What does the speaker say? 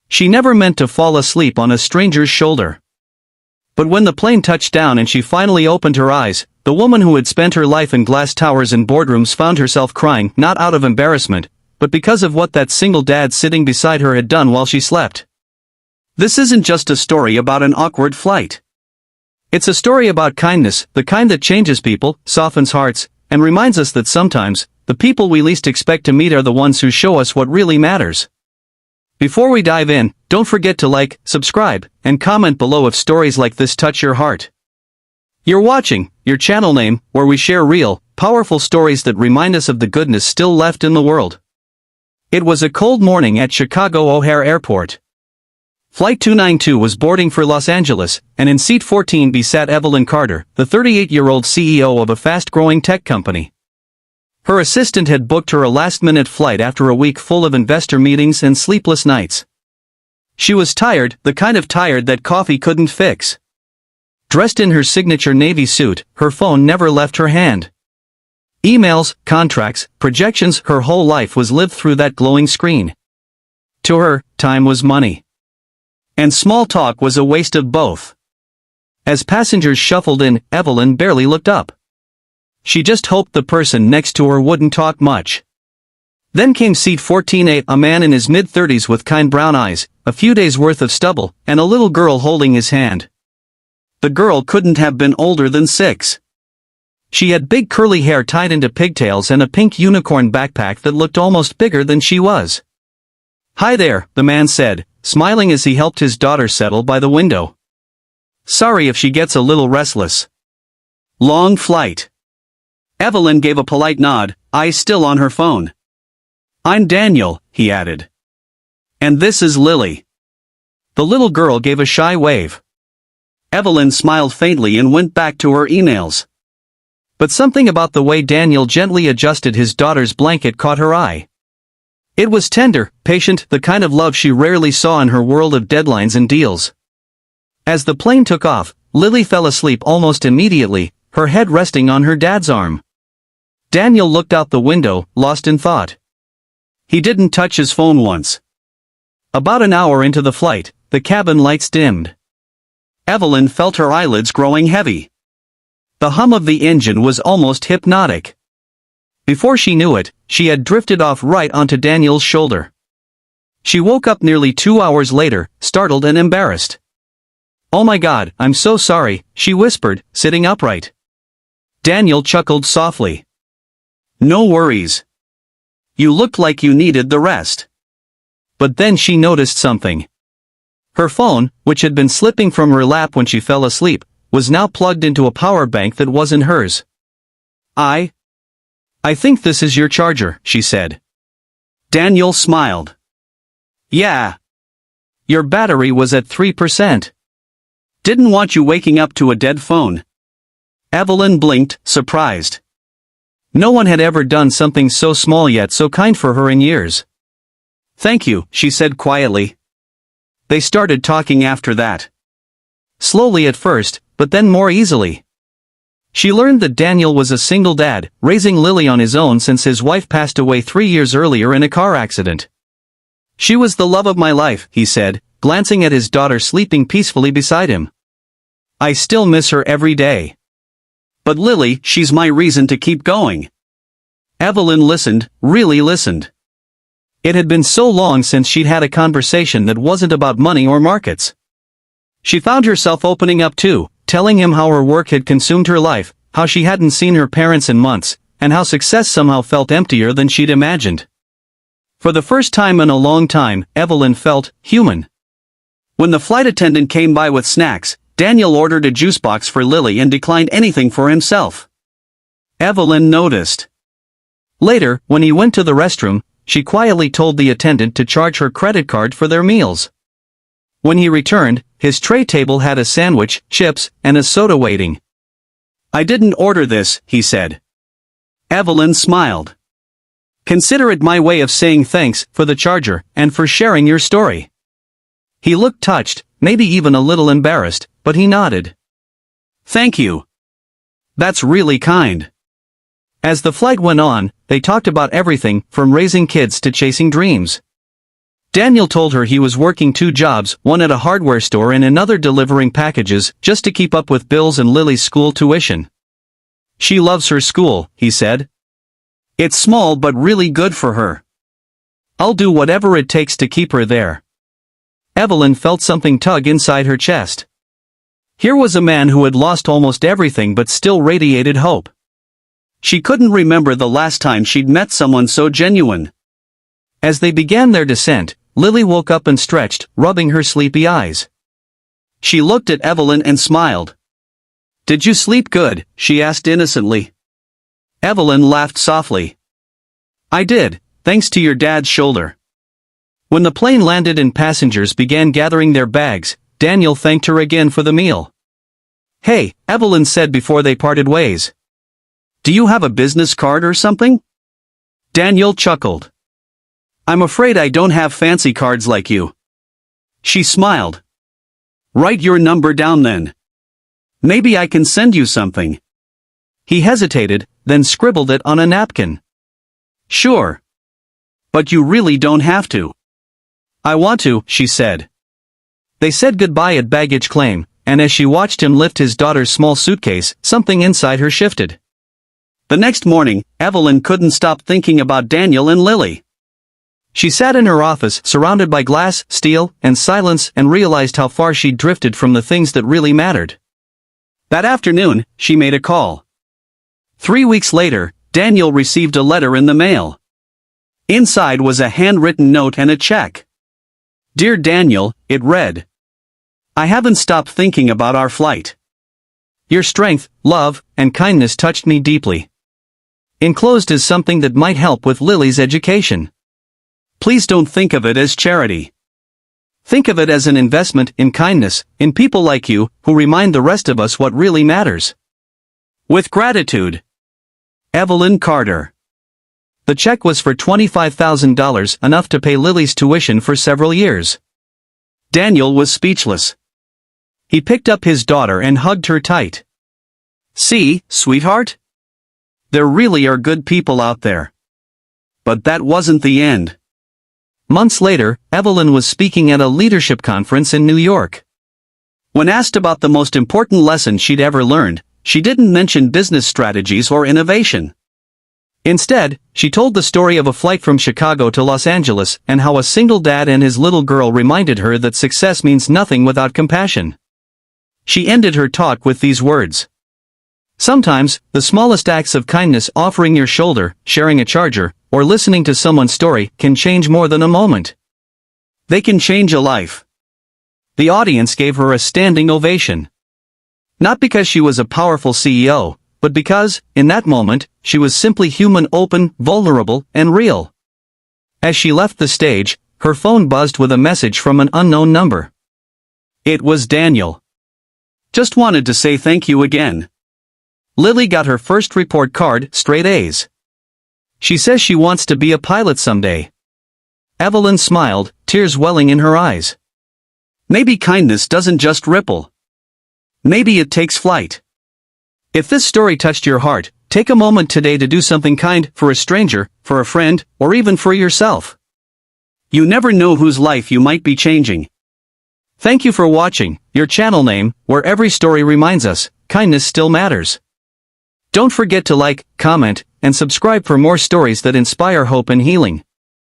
She never meant to fall asleep on a stranger's shoulder. But when the plane touched down and she finally opened her eyes, the woman who had spent her life in glass towers and boardrooms found herself crying, not out of embarrassment, but because of what that single dad sitting beside her had done while she slept. This isn't just a story about an awkward flight. It's a story about kindness, the kind that changes people, softens hearts, and reminds us that sometimes, the people we least expect to meet are the ones who show us what really matters. Before we dive in, don't forget to like, subscribe, and comment below if stories like this touch your heart. You're watching your channel name, where we share real, powerful stories that remind us of the goodness still left in the world. It was a cold morning at Chicago O'Hare Airport. Flight 292 was boarding for Los Angeles, and in seat 14B sat Evelyn Carter, the 38-year-old CEO of a fast-growing tech company. Her assistant had booked her a last-minute flight after a week full of investor meetings and sleepless nights. She was tired, the kind of tired that coffee couldn't fix. Dressed in her signature navy suit, her phone never left her hand. Emails, contracts, projections, her whole life was lived through that glowing screen. To her, time was money. And small talk was a waste of both. As passengers shuffled in, Evelyn barely looked up. She just hoped the person next to her wouldn't talk much. Then came seat 14A, a man in his mid-30s with kind brown eyes, a few days' worth of stubble, and a little girl holding his hand. The girl couldn't have been older than 6. She had big curly hair tied into pigtails and a pink unicorn backpack that looked almost bigger than she was. "Hi there," the man said, smiling as he helped his daughter settle by the window. "Sorry if she gets a little restless." "Long flight." Evelyn gave a polite nod, eyes still on her phone. "I'm Daniel," he added. "And this is Lily." The little girl gave a shy wave. Evelyn smiled faintly and went back to her emails. But something about the way Daniel gently adjusted his daughter's blanket caught her eye. It was tender, patient, the kind of love she rarely saw in her world of deadlines and deals. As the plane took off, Lily fell asleep almost immediately, her head resting on her dad's arm. Daniel looked out the window, lost in thought. He didn't touch his phone once. About an hour into the flight, the cabin lights dimmed. Evelyn felt her eyelids growing heavy. The hum of the engine was almost hypnotic. Before she knew it, she had drifted off right onto Daniel's shoulder. She woke up nearly 2 hours later, startled and embarrassed. "Oh my God, I'm so sorry," she whispered, sitting upright. Daniel chuckled softly. "No worries. You looked like you needed the rest." But then she noticed something. Her phone, which had been slipping from her lap when she fell asleep, was now plugged into a power bank that wasn't hers. I think this is your charger," she said. Daniel smiled. "Yeah. Your battery was at 3%. Didn't want you waking up to a dead phone." Evelyn blinked, surprised. No one had ever done something so small yet so kind for her in years. "Thank you," she said quietly. They started talking after that. Slowly at first, but then more easily. She learned that Daniel was a single dad, raising Lily on his own since his wife passed away 3 years earlier in a car accident. "She was the love of my life," he said, glancing at his daughter sleeping peacefully beside him. "I still miss her every day. But Lily, she's my reason to keep going." Evelyn listened, really listened. It had been so long since she'd had a conversation that wasn't about money or markets. She found herself opening up too, telling him how her work had consumed her life, how she hadn't seen her parents in months, and how success somehow felt emptier than she'd imagined. For the first time in a long time, Evelyn felt human. When the flight attendant came by with snacks, Daniel ordered a juice box for Lily and declined anything for himself. Evelyn noticed. Later, when he went to the restroom, she quietly told the attendant to charge her credit card for their meals. When he returned, his tray table had a sandwich, chips, and a soda waiting. "I didn't order this," he said. Evelyn smiled. "Consider it my way of saying thanks for the charger and for sharing your story." He looked touched, maybe even a little embarrassed, but he nodded. "Thank you. That's really kind." As the flight went on, they talked about everything from raising kids to chasing dreams. Daniel told her he was working 2 jobs, one at a hardware store and another delivering packages, just to keep up with bills and Lily's school tuition. She loves her school, he said. It's small but really good for her. I'll do whatever it takes to keep her there. Evelyn felt something tug inside her chest. Here was a man who had lost almost everything but still radiated hope. She couldn't remember the last time she'd met someone so genuine. As they began their descent, Lily woke up and stretched, rubbing her sleepy eyes. She looked at Evelyn and smiled. "Did you sleep good?" she asked innocently. Evelyn laughed softly. "I did, thanks to your dad's shoulder." When the plane landed and passengers began gathering their bags, Daniel thanked her again for the meal. "Hey," Evelyn said before they parted ways. "Do you have a business card or something?" Daniel chuckled. "I'm afraid I don't have fancy cards like you." She smiled. "Write your number down then. Maybe I can send you something." He hesitated, then scribbled it on a napkin. "Sure. But you really don't have to." "I want to," she said. They said goodbye at baggage claim, and as she watched him lift his daughter's small suitcase, something inside her shifted. The next morning, Evelyn couldn't stop thinking about Daniel and Lily. She sat in her office, surrounded by glass, steel, and silence, and realized how far she'd drifted from the things that really mattered. That afternoon, she made a call. 3 weeks later, Daniel received a letter in the mail. Inside was a handwritten note and a check. "Dear Daniel," it read. "I haven't stopped thinking about our flight. Your strength, love, and kindness touched me deeply. Enclosed is something that might help with Lily's education. Please don't think of it as charity. Think of it as an investment in kindness, in people like you, who remind the rest of us what really matters. With gratitude. Evelyn Carter." The check was for $25,000, enough to pay Lily's tuition for several years. Daniel was speechless. He picked up his daughter and hugged her tight. "See, sweetheart? There really are good people out there." But that wasn't the end. Months later, Evelyn was speaking at a leadership conference in New York. When asked about the most important lesson she'd ever learned, she didn't mention business strategies or innovation. Instead, she told the story of a flight from Chicago to Los Angeles and how a single dad and his little girl reminded her that success means nothing without compassion. She ended her talk with these words. "Sometimes, the smallest acts of kindness, offering your shoulder, sharing a charger, or listening to someone's story, can change more than a moment. They can change a life." The audience gave her a standing ovation. Not because she was a powerful CEO, but because, in that moment, she was simply human, open, vulnerable, and real. As she left the stage, her phone buzzed with a message from an unknown number. It was Daniel. "Just wanted to say thank you again. Lily got her first report card, straight A's. She says she wants to be a pilot someday." Evelyn smiled, tears welling in her eyes. Maybe kindness doesn't just ripple. Maybe it takes flight. If this story touched your heart, take a moment today to do something kind, for a stranger, for a friend, or even for yourself. You never know whose life you might be changing. Thank you for watching, your channel name, where every story reminds us, kindness still matters. Don't forget to like, comment, and subscribe for more stories that inspire hope and healing.